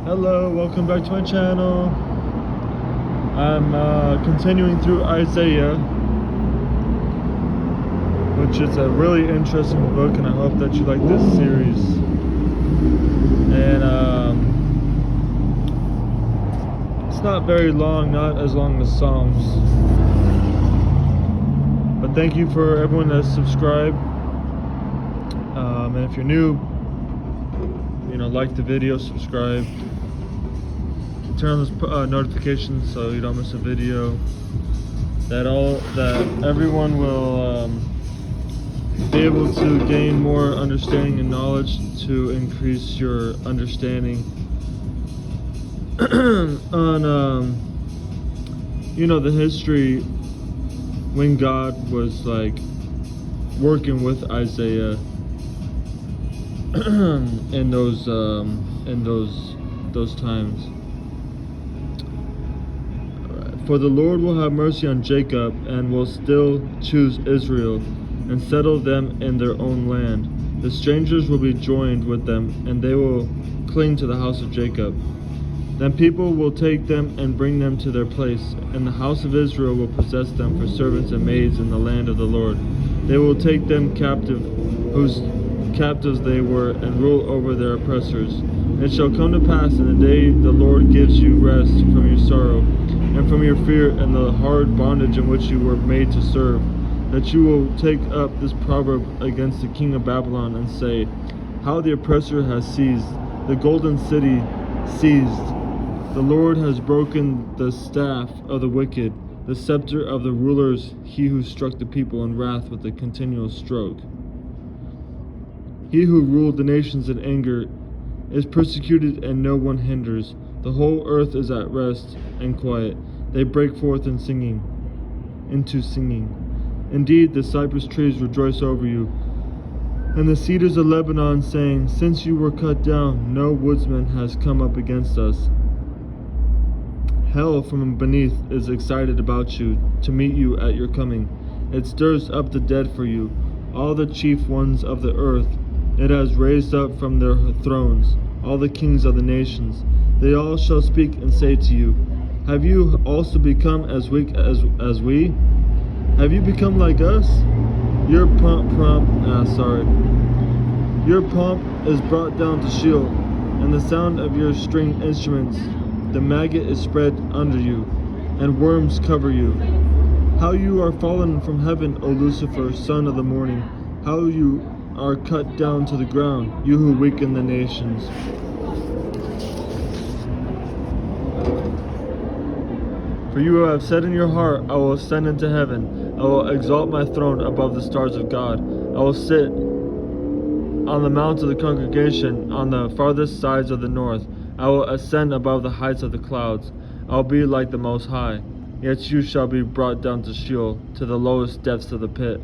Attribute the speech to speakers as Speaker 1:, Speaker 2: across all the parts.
Speaker 1: Hello, welcome back to my channel. I'm continuing through Isaiah, which is a really interesting book, and I hope that you like this series. And it's not very long, not as long as Psalms. But thank you for everyone that's subscribed. And if you're new, like the video, subscribe. Turn on those notifications so you don't miss a video. That everyone will be able to gain more understanding and knowledge to increase your understanding on the history when God was like working with Isaiah in those times. For the Lord will have mercy on Jacob and will still choose Israel and settle them in their own land. The strangers will be joined with them, and they will cling to the house of Jacob. Then people will take them and bring them to their place, and the house of Israel will possess them for servants and maids in the land of the Lord. They will take them captive, whose captives they were, and rule over their oppressors. And it shall come to pass in the day the Lord gives you rest from your sorrow, and from your fear and the hard bondage in which you were made to serve, that you will take up this proverb against the king of Babylon and say, how the oppressor has seized, the golden city seized. The Lord has broken the staff of the wicked, the scepter of the rulers, he who struck the people in wrath with a continual stroke. He who ruled the nations in anger is persecuted, and no one hinders. The whole earth is at rest and quiet. They break forth into singing. Indeed, the cypress trees rejoice over you, and the cedars of Lebanon, saying, since you were cut down, no woodsman has come up against us. Hell from beneath is excited about you, to meet you at your coming. It stirs up the dead for you, all the chief ones of the earth. It has raised up from their thrones all the kings of the nations. They all shall speak and say to you, have you also become as weak as we? Have you become like us? Your Your pomp is brought down to Sheol, and the sound of your string instruments. The maggot is spread under you, and worms cover you. How you are fallen from heaven, O Lucifer, son of the morning! How you are cut down to the ground, you who weaken the nations. For you have said in your heart, I will ascend into heaven. I will exalt my throne above the stars of God. I will sit on the mount of the congregation, on the farthest sides of the north. I will ascend above the heights of the clouds. I will be like the Most High. Yet you shall be brought down to Sheol, to the lowest depths of the pit.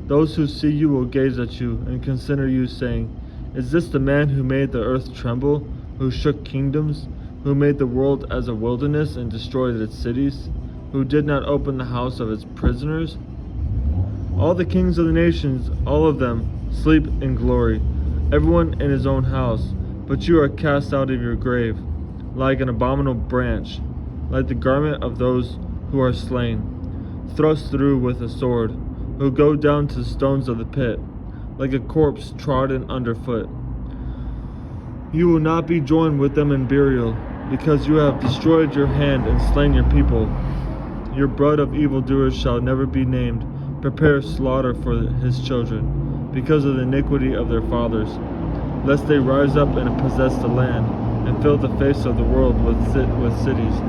Speaker 1: Those who see you will gaze at you and consider you, saying, is this the man who made the earth tremble, who shook kingdoms, who made the world as a wilderness and destroyed its cities, who did not open the house of its prisoners? All the kings of the nations, all of them, sleep in glory, everyone in his own house. But you are cast out of your grave, like an abominable branch, like the garment of those who are slain, thrust through with a sword, who go down to the stones of the pit, like a corpse trodden underfoot. You will not be joined with them in burial, because you have destroyed your hand and slain your people. Your blood of evildoers shall never be named. Prepare slaughter for his children, because of the iniquity of their fathers, lest they rise up and possess the land, and fill the face of the world with cities.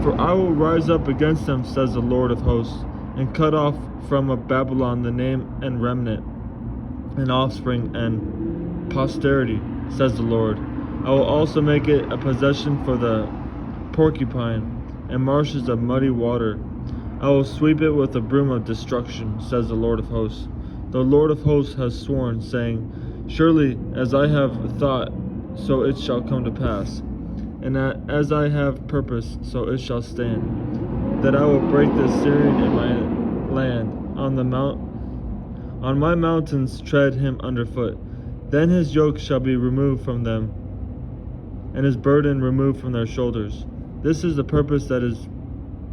Speaker 1: For I will rise up against them, says the Lord of hosts, and cut off from Babylon the name and remnant, and offspring and posterity, says the Lord. I will also make it a possession for the porcupine, and marshes of muddy water. I will sweep it with a broom of destruction, says the Lord of hosts. The Lord of hosts has sworn, saying, surely as I have thought, so it shall come to pass, and as I have purposed, so it shall stand, that I will break the Assyrian in my land, on my mountains tread him underfoot. Then his yoke shall be removed from them, and his burden removed from their shoulders. This is the purpose that is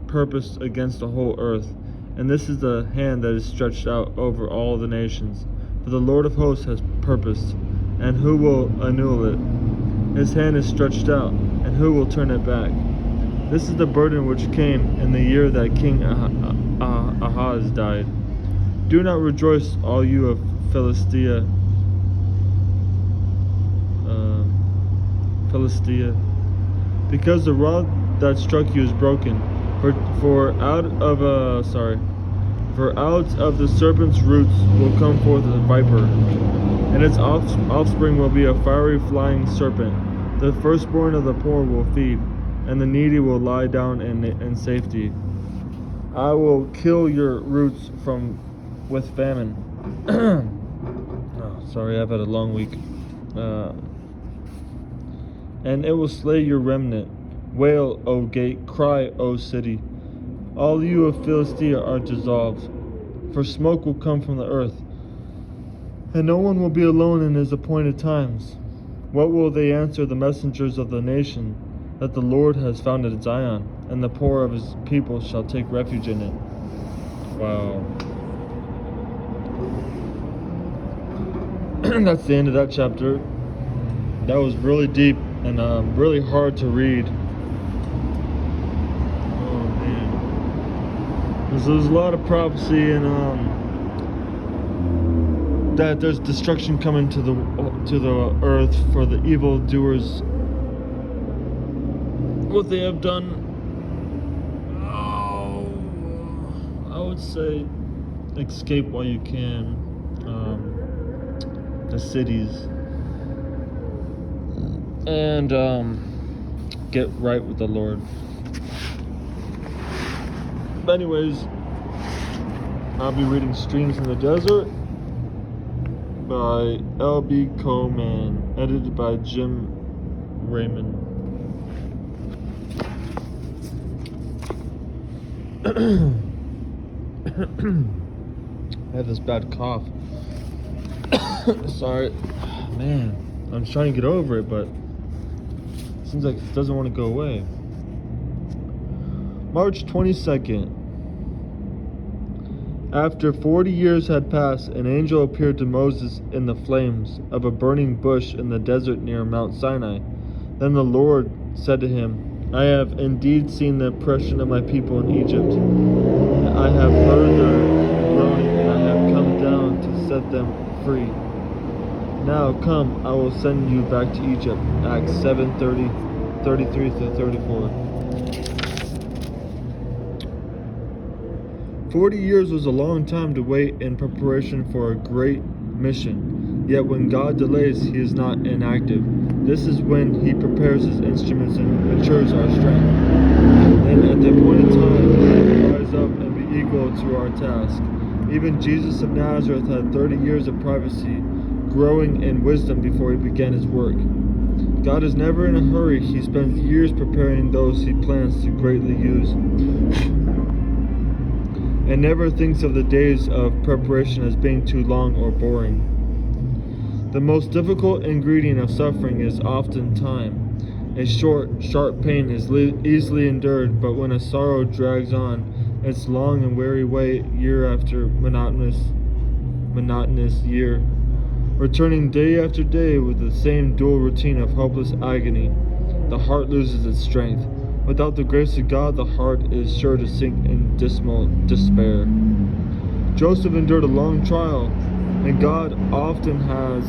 Speaker 1: purposed against the whole earth, and this is the hand that is stretched out over all the nations. For the Lord of hosts has purposed, and who will annul it? His hand is stretched out, and who will turn it back? This is the burden which came in the year that King Ahaz died. Do not rejoice, all you of Philistia, because the rod that struck you is broken. For out of the serpent's roots will come forth a viper, and its offspring will be a fiery flying serpent. The firstborn of the poor will feed, and the needy will lie down in safety. I will kill your roots with famine. Sorry, I've had a long week. And it will slay your remnant. Wail, O gate, cry, O city. All you of Philistia are dissolved, for smoke will come from the earth, and no one will be alone in his appointed times. What will they answer the messengers of the nation? That the Lord has founded Zion, and the poor of his people shall take refuge in it. Wow. That's the end of that chapter. That was really deep and really hard to read. Oh man, there's a lot of prophecy and that there's destruction coming to the earth for the evildoers. What they have done. Oh, I would say escape while you can. The cities. And get right with the Lord. But anyways, I'll be reading Streams in the Desert by L.B. Coleman, edited by Jim Raymond. I have this bad cough. Sorry, man. I'm trying to get over it, but it seems like it doesn't want to go away. March 22nd. After 40 years had passed, an angel appeared to Moses in the flames of a burning bush in the desert near Mount Sinai. Then the Lord said to him, I have indeed seen the oppression of my people in Egypt. I have heard their groaning, and I have come down to set them free. Now come, I will send you back to Egypt. Acts 7:33-34. 40 years was a long time to wait in preparation for a great mission. Yet when God delays, he is not inactive. This is when he prepares his instruments and matures our strength. Then at the appointed time, we will rise up and be equal to our task. Even Jesus of Nazareth had 30 years of privacy, growing in wisdom before he began his work. God is never in a hurry. He spends years preparing those he plans to greatly use, and never thinks of the days of preparation as being too long or boring. The most difficult ingredient of suffering is often time. A short, sharp pain is easily endured, but when a sorrow drags on its long and weary way year after monotonous year, returning day after day with the same dual routine of hopeless agony, the heart loses its strength. Without the grace of God, the heart is sure to sink in dismal despair. Joseph endured a long trial, and God often has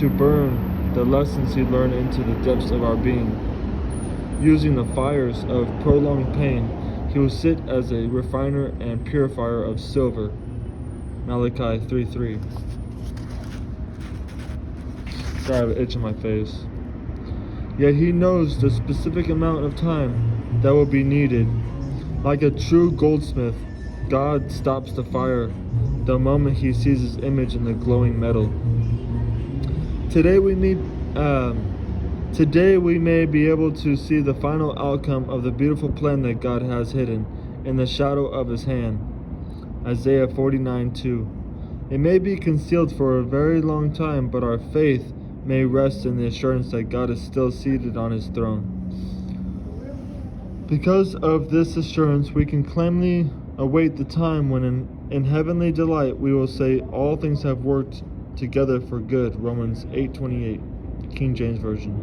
Speaker 1: to burn the lessons he learned into the depths of our being. Using the fires of prolonged pain, he will sit as a refiner and purifier of silver. Malachi 3:3. Sorry, I have an itch on my face. Yet he knows the specific amount of time that will be needed. Like a true goldsmith, God stops the fire the moment he sees his image in the glowing metal. Today we may be able to see the final outcome of the beautiful plan that God has hidden in the shadow of his hand. Isaiah 49:2. It may be concealed for a very long time, but our faith may rest in the assurance that God is still seated on his throne. Because of this assurance, we can calmly await the time when in heavenly delight we will say, all things have worked together for good. Romans 8:28, King James Version.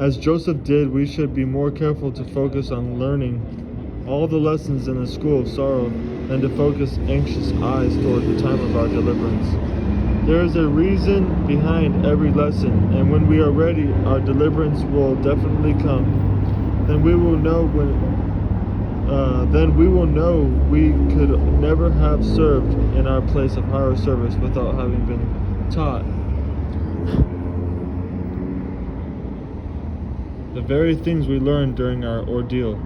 Speaker 1: As Joseph did, we should be more careful to focus on learning all the lessons in the school of sorrow than to focus anxious eyes toward the time of our deliverance. There is a reason behind every lesson, and when we are ready, our deliverance will definitely come. Then we will know we could never have served in our place of higher service without having been taught the very things we learned during our ordeal.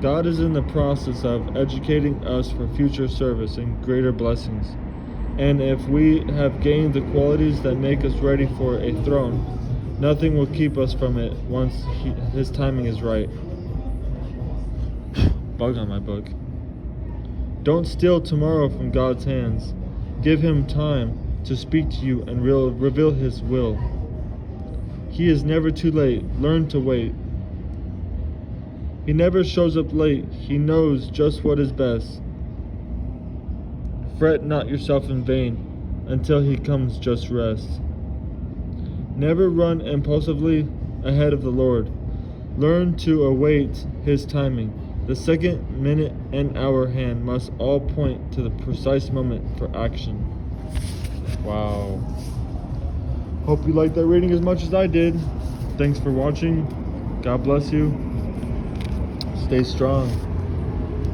Speaker 1: God is in the process of educating us for future service and greater blessings. And if we have gained the qualities that make us ready for a throne, nothing will keep us from it once his timing is right. Bug on my book. Don't steal tomorrow from God's hands. Give him time to speak to you and reveal his will. He is never too late. Learn to wait. He never shows up late. He knows just what is best. Fret not yourself in vain. Until he comes, just rest. Never run impulsively ahead of the Lord. Learn to await his timing. The second, minute, and hour hand must all point to the precise moment for action. Wow. Hope you liked that reading as much as I did. Thanks for watching. God bless you. Stay strong.